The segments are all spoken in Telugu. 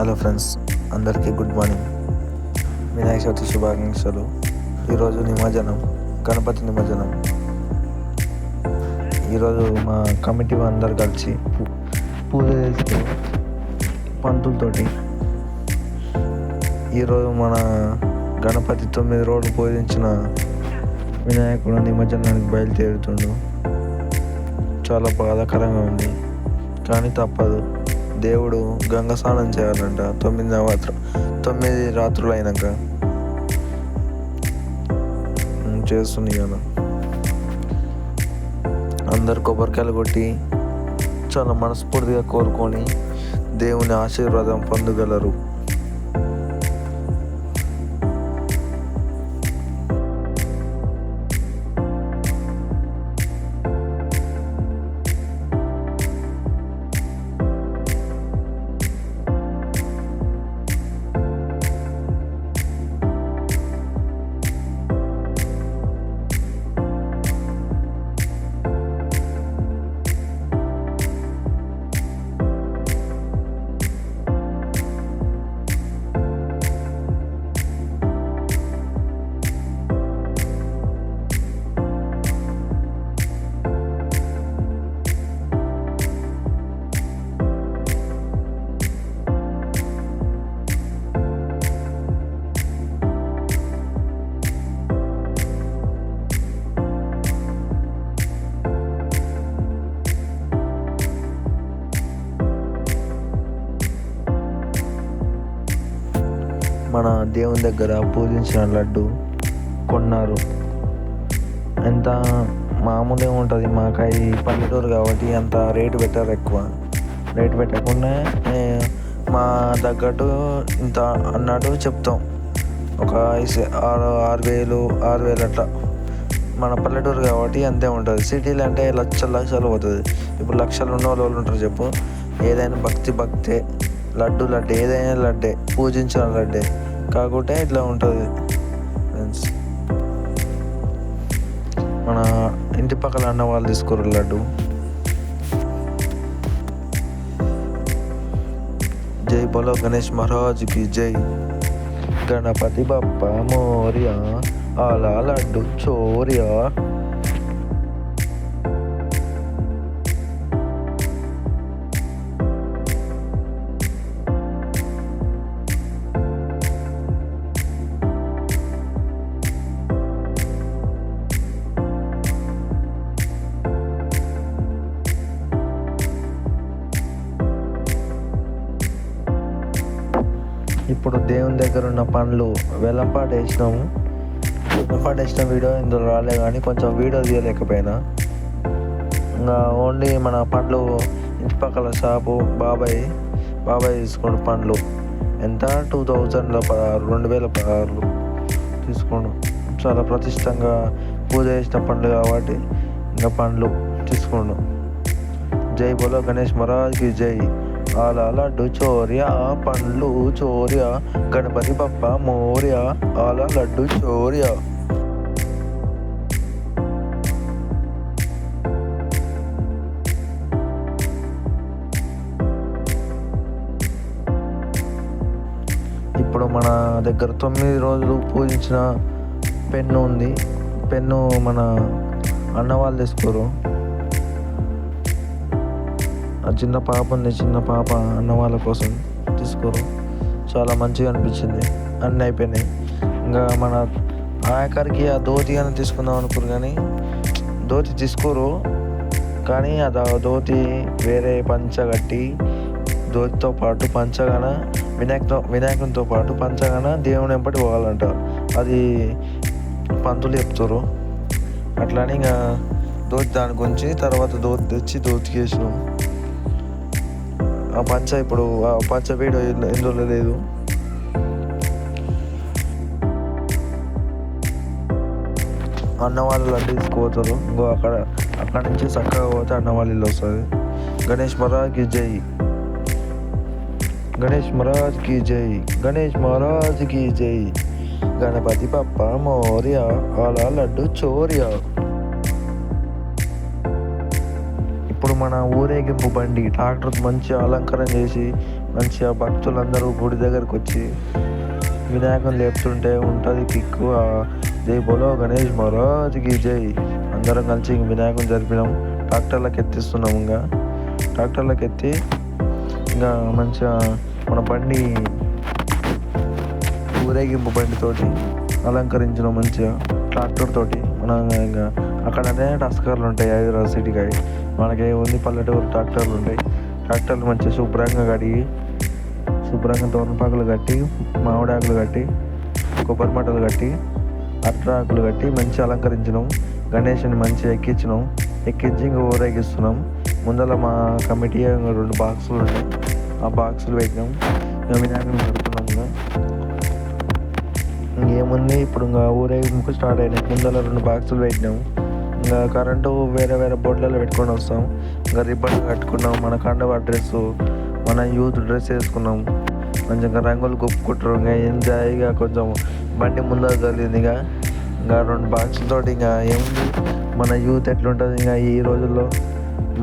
హలో ఫ్రెండ్స్, అందరికీ గుడ్ మార్నింగ్. వినాయక చవితి శుభాకాంక్షలు. ఈరోజు నిమజ్జనం, గణపతి నిమజ్జనం. ఈరోజు మా కమిటీ అందరు కలిసి పూజ చేస్తే పంతులతోటి ఈరోజు మన గణపతి 9 రోజులు పూజించిన వినాయకుడు నిమజ్జనానికి బయలుదేరుతుండు. చాలా బాధాకరంగా ఉంది, కానీ తప్పదు. దేవుడు గంగ స్నానం చేయాలంట 9 రాత్రులు అయినాక. చేస్తుంది కదా. అందరు కొబ్బరికాయలు కొట్టి చాలా మనస్ఫూర్తిగా కోరుకొని దేవుని ఆశీర్వాదం పొందగలరు. మన దేవుని దగ్గర పూజించిన లడ్డు కొన్నారు. ఎంత మామూలుగా ఉంటుంది. మాకది పల్లెటూరు కాబట్టి అంత రేటు పెట్టారు. ఎక్కువ రేటు పెట్టకుండా మా తగ్గట్టు ఇంత అన్నట్టు చెప్తాం. ఒక 6,000 అట్లా. మన పల్లెటూరు కాబట్టి అంతే ఉంటుంది. సిటీలు అంటే లక్షలు పోతుంది. ఇప్పుడు లక్షలు ఉన్న వాళ్ళు ఉంటారు చెప్పు. ఏదైనా భక్తే. లడ్డు ఏదైనా లడ్డే, పూజించిన లడ్డే కాకుంటే ఇట్లా ఉంటుంది ఫ్రెండ్స్. మన ఇంటి పక్కల అన్న వాళ్ళు తీసుకోరు లడ్డు. జై బోలో గణేష్ మహారాజ్కి జై. గణపతి బప్ప మోరియా, ఆలా లడ్డు చోరియా. ఇప్పుడు దేవుని దగ్గర ఉన్న పండ్లు వెల్లంపాటు వేసిన వీడియో ఇందులో రాలే, కానీ కొంచెం వీడియో తీయలేకపోయినా. ఇంకా ఓన్లీ మన పండ్లు ఇంటి పక్కల షాపు బాబాయ్ తీసుకోండు. పండ్లు ఎంత 2016 తీసుకోండు. చాలా ప్రతిష్టంగా పూజ చేసిన పండ్లు కాబట్టి ఇంకా పండ్లు తీసుకోండు. జై బోలో గణేష్ మహారాజ్కి జై. ఆలా లడ్డు చోరియా, పండ్లు చోరియా, గణపతి బప్ప మోరియా, ఆలా లడ్డు చోరియా. ఇప్పుడు మన దగ్గర 9 రోజులు పూజించిన పెన్ను ఉంది. పెన్ను మన అన్న వాళ్ళు తీసుకోరు. చిన్న పాప అన్న వాళ్ళ కోసం తీసుకోరు. చాలా మంచిగా అనిపించింది. అన్నీ అయిపోయినాయి. ఇంకా మన ఆఖరికి ఆ ధోతి అని తీసుకుందాం అనుకోరు, కానీ ధోతి తీసుకోరు. కానీ అది ధోతి వేరే పంచ కట్టి, ధోతితో పాటు పంచగాన వినాయకునితో పాటు పంచగాన దేవుని వెంపటి పోవాలంట. అది పంతులు చెప్తారు. అట్లానే ఇంకా ధోతి దాని గురించి తర్వాత ధోతి తెచ్చి ధోతికి వేసినాం. ఆ పంచ ఇప్పుడు ఆ పంచ వీడియో ఎందులో లేదు. అన్న వాళ్ళు లడ్డు తీసుకుపోతారు. ఇంకో అక్కడ నుంచి చక్కగా పోతే అన్న వాళ్ళ ఇల్లు వస్తుంది. గణేష్ మహారాజ్కి జై. గణేష్ మహారాజ్కి జై. గణేష్ మహారాజ్కి జై. గణపతి బప్ప మోరియా, ఆలా లడ్డు చోరియా. ఇప్పుడు మన ఊరేగింపు బండి ట్రాక్టర్ మంచి అలంకరణ చేసి మంచిగా భక్తులందరూ గుడి దగ్గరకు వచ్చి వినాయకుని లేపుతుంటే ఉంటుంది కిక్కు. జై బోలో గణేష్ మహారాజ్కి జై. అందరం కలిసి వినాయకుని జరిపినాం. ట్రాక్టర్లకు ఎత్తిస్తున్నాం. ఇంకా ట్రాక్టర్లకు ఎత్తి ఇంకా మంచిగా మన బండి ఊరేగింపు బండితోటి అలంకరించినాం. మంచిగా ట్రాక్టర్ తోటి మనం ఇంకా అక్కడనే టస్కర్లు ఉంటాయి హైదరాబాద్ సిటీకి. మనకి ఓన్లీ పల్లెటూరు ట్రాక్టర్లు ఉంటాయి. ట్రాక్టర్లు మంచిగా శుభ్రంగా కడిగి శుభ్రంగా తోరణపాకులు కట్టి మామిడాకులు కట్టి కొబ్బరి మట్టలు కట్టి అట్రాకులు కట్టి మంచిగా అలంకరించినాం. గణేష్ని మంచిగా ఎక్కించినాం. ఎక్కించి ఇంకా ఊరేగిస్తున్నాం. ముందర మా కమిటీ 2 బాక్సులు ఉంటాయి. ఆ బాక్సులు పెట్టినాం. ఇంకా వినాయకుని పెడుతున్నాం. ఇంకేముంది ఇప్పుడు ఇంకా ఊరేగింపు స్టార్ట్ అయినాయి. ముందర 2 బాక్సులు పెట్టినాం. ఇంకా కరెంటు వేరే బోర్డులలో పెట్టుకొని వస్తాం. ఇంకా రిబ్బన్ కట్టుకున్నాం. మన కండవ డ్రెస్సు మన యూత్ డ్రెస్ వేసుకున్నాం. మంచిగా రంగులు కొప్పుకుంటారు. ఇంకా ఎంజాయ్గా కొంచెం బండి ముందర జరిగింది. ఇంకా 2 బాక్సులతోటి ఇంకా ఏముంది మన యూత్ ఎట్లుంటుంది. ఇంకా ఈ రోజుల్లో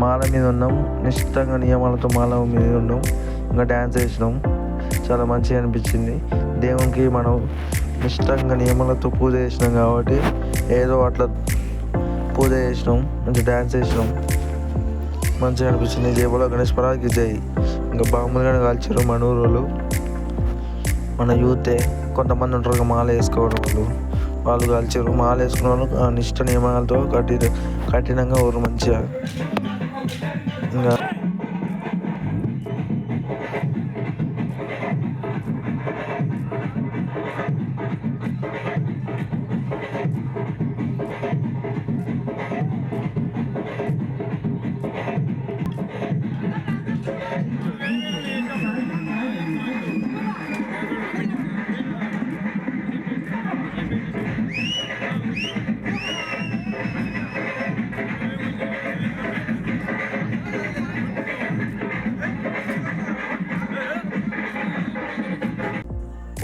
మాల మీద ఉన్నాం. నిశ్చితంగా నియమాలతో మాల మీద ఉన్నాం. ఇంకా డ్యాన్స్ వేసినాం. చాలా మంచిగా అనిపించింది. దేవునికి మనం నిశ్చితంగా నియమాలతో పూజ చేసినాం కాబట్టి ఏదో అట్లా పూజ చేసినాం. మంచిగా డ్యాన్స్ వేసినాం. మంచిగా అనిపించింది. జై బోలో గణేష్ మహారాజ్కి జై. ఇంకా బాంబులుగానే కాల్చారు మన ఊరోళ్ళు. మన యూతే కొంతమంది ఉంటారు మాల వేసుకోవడం వాళ్ళు కాల్చారు. మాల వేసుకున్న వాళ్ళు నిష్ట నియమాలతో కఠినంగా ఊరు మంచిగా. ఇంకా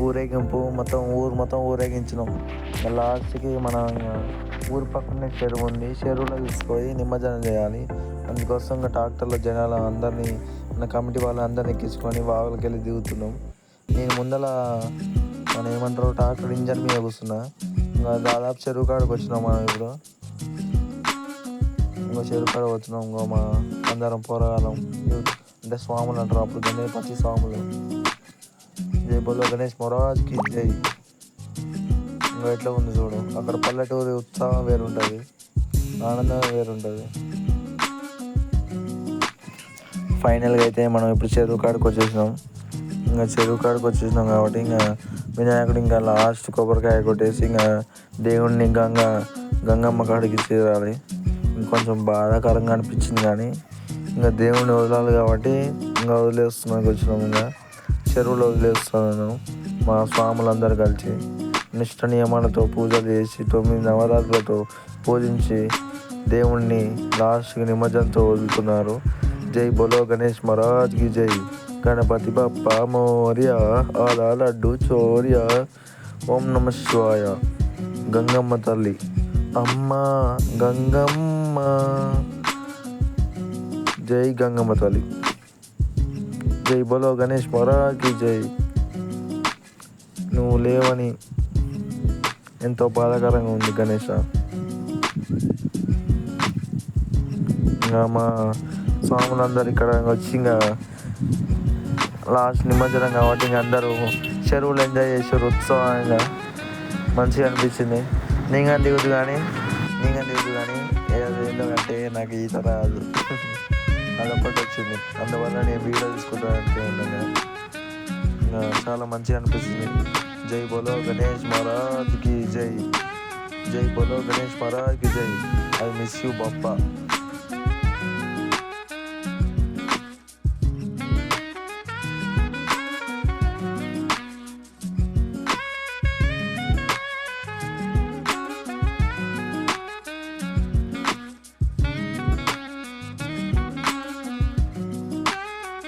ఊరేగింపు ఊరు మొత్తం ఊరేగించినాం. లాస్ట్కి మన ఊరు పక్కనే చెరువు ఉంది. చెరువులో తీసుకొని నిమజ్జనం చేయాలి. అందుకోసం ఇంకా ట్రాక్టర్లో జనాలు అందరినీ మన కమిటీ వాళ్ళు అందరినీ ఎక్కించుకొని వాగులకి వెళ్ళి దిగుతున్నాం. నేను ముందర మనం ఏమంటారు ట్రాక్టర్ ఇంజన్ మీద కూర్చున్నా. ఇంకా దాదాపు చెరువు కాడికి వచ్చినాం. మనం ఇప్పుడు ఇంకో చెరువు కాడ వచ్చినాం. ఇంకో మా అందరం పోరగాలం అంటే స్వాములు అంటారు అప్పుడు గణపతి స్వాములు. జై బోలో గణేష్ మహారాజ్కి జై. ఇంకా ఎట్లా ఉంది చూడు. అక్కడ పల్లెటూరి ఉత్సాహం వేరుంటుంది, ఆనందం వేరుంటుంది. ఫైనల్గా అయితే మనం ఇప్పుడు చెరువు కాడికి వచ్చేసినాం. ఇంకా చెరువు కాడికి వచ్చేసినాం కాబట్టి ఇంకా వినాయకుడు ఇంకా లాస్ట్ కొబ్బరికాయ కొట్టేసి ఇంకా దేవుడిని గంగమ్మ కాడికి చేరాలి. ఇంకొంచెం బాధాకరంగా అనిపించింది కానీ ఇంకా దేవుడిని వదలాలి కాబట్టి ఇంకా వదిలేస్తున్నానికి వచ్చినాము. ఇంకా చెరువులో వదిలేస్తున్నాను. మా స్వాములందరూ కలిసి నిష్ట నియమాలతో పూజలు చేసి 9 నవరాత్రులతో పూజించి దేవుణ్ణి లాస్ట్కి నిమజ్జనంతో వదులుతున్నారు. జై బోలో గణేష్ మహారాజ్కి జై. గణపతి బప్ప మోర్య ఆలా లడ్డు చోర్య. ఓం నమ శివాయ. గంగమ్మ తల్లి అమ్మ గంగమ్మ. జై గంగమ్మ తల్లి. జై బోలో గణేష్ మహారాజ్కి జై. నువ్వు లేవని ఎంతో బాధాకరంగా ఉంది గణేష. ఇంకా మా స్వాములందరూ ఇక్కడ వచ్చి ఇంకా లాస్ట్ నిమజ్జనం కాబట్టి ఇంక అందరూ చెరువులు ఎంజాయ్ చేసారు ఉత్సవంగా. మంచిగా అనిపించింది. నీగా దిగుదు కానీ ఎందుకంటే నాకు ఈత రాదు. అదొక్కటి వచ్చింది. అందువల్ల నేను వీడియో తీసుకుంటానంటే ఉండగా ఇంకా చాలా మంచిగా అనిపిస్తుంది. జై బోలో గణేష్ మహారాజ్కి జై. జై బోలో గణేష్ మహారాజ్కి జై. I miss you Bappa.